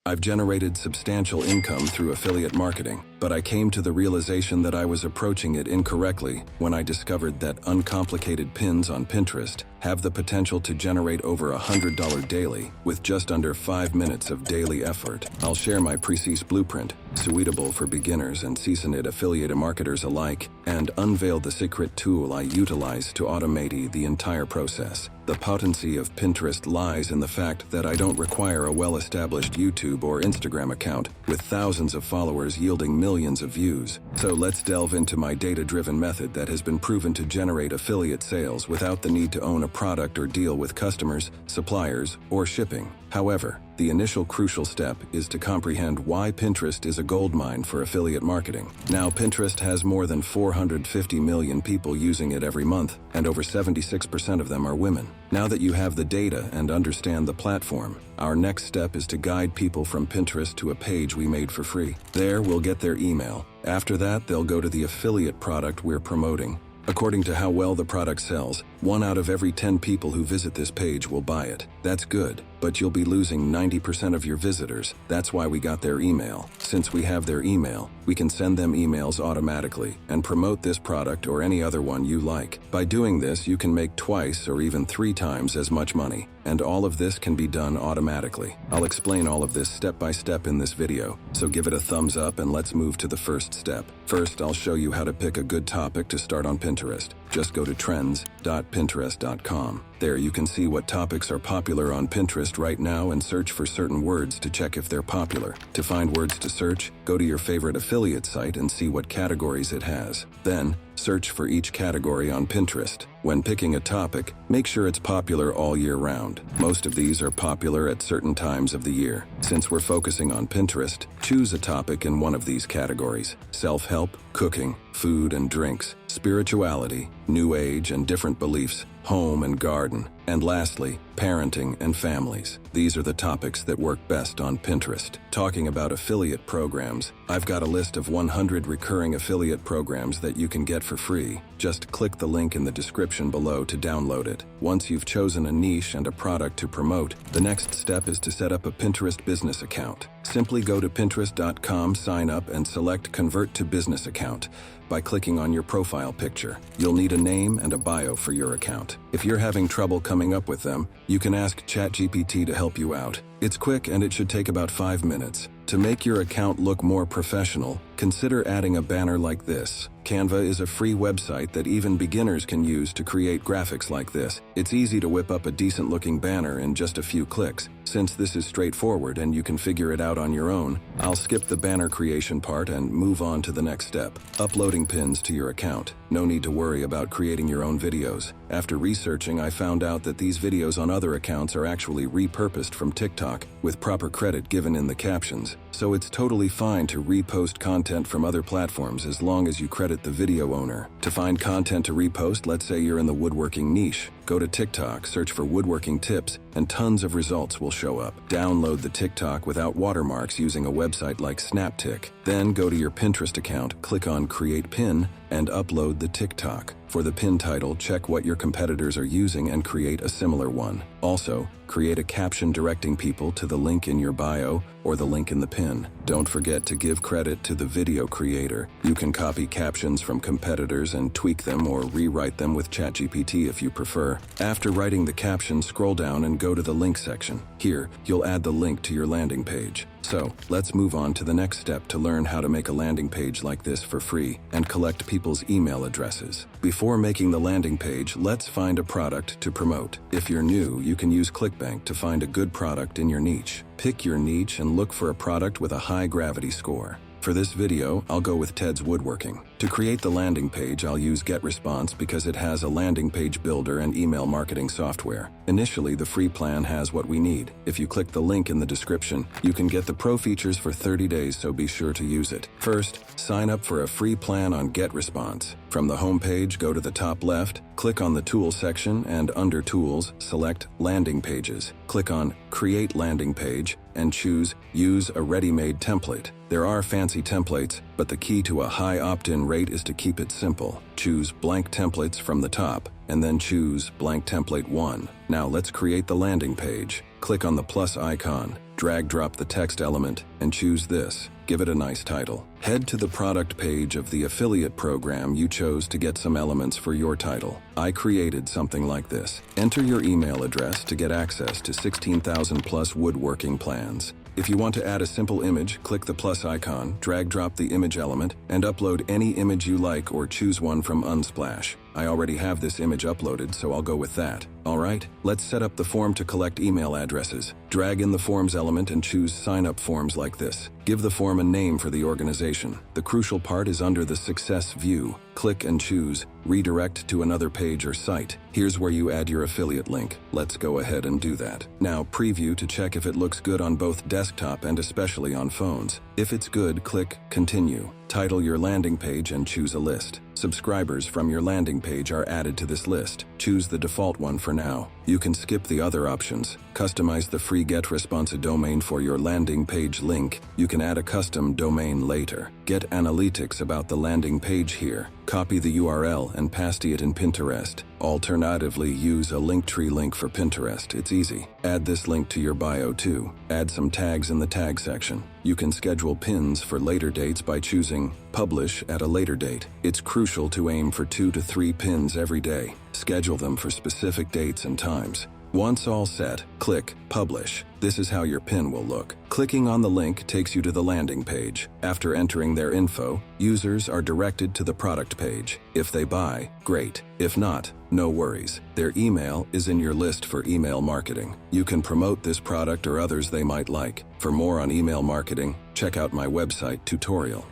I've generated substantial income through affiliate marketing, but I came to the realization that I was approaching it incorrectly when I discovered that uncomplicated pins on Pinterest have the potential to generate over $100 daily with just under 5 minutes of daily effort. I'll share my precise blueprint, suitable for beginners and seasoned affiliate marketers alike, and unveil the secret tool I utilize to automate the entire process. The potency of Pinterest lies in the fact that I don't require a well-established YouTube or Instagram account with thousands of followers yielding millions of views. So let's delve into my data-driven method that has been proven to generate affiliate sales without the need to own a product or deal with customers, suppliers, or shipping. However, the initial crucial step is to comprehend why Pinterest is a goldmine for affiliate marketing. Now, Pinterest has more than 450 million people using it every month, and over 76% of them are women. Now that you have the data and understand the platform, our next step is to guide people from Pinterest to a page we made for free. There, we'll get their email. After that, they'll go to the affiliate product we're promoting. According to how well the product sells, 1 out of every 10 people who visit this page will buy it. That's good, but you'll be losing 90% of your visitors. That's why we got their email. Since we have their email, we can send them emails automatically and promote this product or any other one you like. By doing this, you can make twice or even 3 times as much money, and all of this can be done automatically. I'll explain all of this step by step in this video, so give it a thumbs up and let's move to the first step. First, I'll show you how to pick a good topic to start on Pinterest. Just go to trends.pinterest.com. There you can see what topics are popular on Pinterest right now and search for certain words to check if they're popular. To find words to search, go to your favorite affiliate site and see what categories it has. Then, search for each category on Pinterest. When picking a topic, make sure it's popular all year round. Most of these are popular at certain times of the year. Since we're focusing on Pinterest, choose a topic in one of these categories: self-help, cooking, food and drinks, spirituality, new age and different beliefs, home and garden, and lastly, parenting and families. These are the topics that work best on Pinterest. Talking about affiliate programs, I've got a list of 100 recurring affiliate programs that you can get for free. Just click the link in the description below to download it. Once you've chosen a niche and a product to promote, the next step is to set up a Pinterest business account. Simply go to pinterest.com, sign up, and select Convert to Business Account by clicking on your profile picture. You'll need a name and a bio for your account. If you're having trouble coming up with them, you can ask ChatGPT to help you out. It's quick and it should take about 5 minutes. To make your account look more professional, consider adding a banner like this. Canva is a free website that even beginners can use to create graphics like this. It's easy to whip up a decent-looking banner in just a few clicks. Since this is straightforward and you can figure it out on your own, I'll skip the banner creation part and move on to the next step: uploading pins to your account. No need to worry about creating your own videos. After researching, I found out that these videos on other accounts are actually repurposed from TikTok with proper credit given in the captions. So it's totally fine to repost content from other platforms as long as you credit the video owner. To find content to repost, let's say you're in the woodworking niche. Go to TikTok, search for woodworking tips, and tons of results will show up. Download the TikTok without watermarks using a website like Snaptik. Then go to your Pinterest account, click on Create Pin, and upload the TikTok. For the pin title, check what your competitors are using and create a similar one. Also, create a caption directing people to the link in your bio or the link in the pin. Don't forget to give credit to the video creator. You can copy captions from competitors and tweak them or rewrite them with ChatGPT if you prefer. After writing the caption, scroll down and go to the link section. Here, you'll add the link to your landing page. So, let's move on to the next step to learn how to make a landing page like this for free and collect people's email addresses. Before making the landing page, let's find a product to promote. If you're new, you can use ClickBank to find a good product in your niche. Pick your niche and look for a product with a high gravity score. For this video, I'll go with Ted's Woodworking. To create the landing page, I'll use GetResponse because it has a landing page builder and email marketing software. Initially, the free plan has what we need. If you click the link in the description, you can get the pro features for 30 days, so be sure to use it. First, sign up for a free plan on GetResponse. From the home page, go to the top left, click on the Tools section, and under Tools, select Landing Pages. Click on Create Landing Page and choose Use a Ready-Made Template. There are fancy templates, but the key to a high opt-in rate is to keep it simple. Choose Blank Templates from the top, and then choose Blank Template 1. Now let's create the landing page. Click on the plus icon. drag-drop the text element, and choose this. Give it a nice title. Head to the product page of the affiliate program you chose to get some elements for your title. I created something like this. Enter your email address to get access to 16,000 plus woodworking plans. If you want to add a simple image, click the plus icon, drag-drop the image element, and upload any image you like or choose one from Unsplash. I already have this image uploaded, so I'll go with that. Alright, let's set up the form to collect email addresses. Drag in the forms element and choose sign-up forms like this. Give the form a name for the organization. The crucial part is under the success view. Click and choose redirect to another page or site. Here's where you add your affiliate link. Let's go ahead and do that. Now preview to check if it looks good on both desktop and especially on phones. If it's good, click continue. Title your landing page and choose a list. Subscribers from your landing page are added to this list. Choose the default one for now. You can skip the other options. Customize the free GetResponse domain for your landing page link. You can add a custom domain later. Get analytics about the landing page here. Copy the URL and paste it in Pinterest. Alternatively, use a Linktree link for Pinterest. It's easy. Add this link to your bio too. Add some tags in the tag section. You can schedule pins for later dates by choosing Publish at a later date. It's crucial to aim for 2 to 3 pins every day. Schedule them for specific dates and times. Once all set, click Publish. This is how your pin will look. Clicking on the link takes you to the landing page. After entering their info, users are directed to the product page. If they buy, great. If not, no worries. Their email is in your list for email marketing. You can promote this product or others they might like. For more on email marketing, check out my website tutorial.